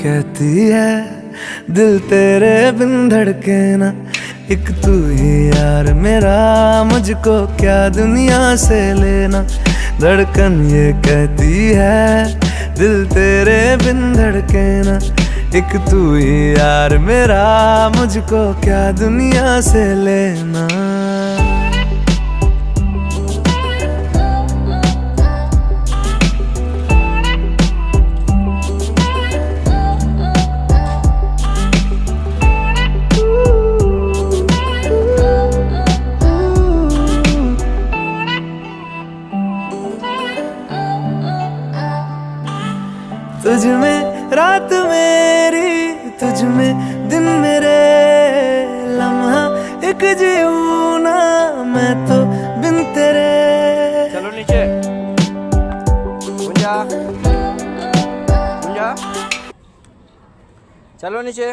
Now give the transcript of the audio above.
कहती है दिल तेरे बिन धड़के ना, एक तू ही यार मेरा, मुझको क्या दुनिया से लेना। धड़कन ये कहती है दिल तेरे बिन धड़के ना, एक तू ही यार मेरा, मुझको क्या दुनिया से लेना। तुझ में रात मेरी, तुझ में दिन मेरे, लम्हा एक जीऊं ना मैं तो बिन तेरे। चलो नीचे, गुंजा गुंजा, चलो नीचे।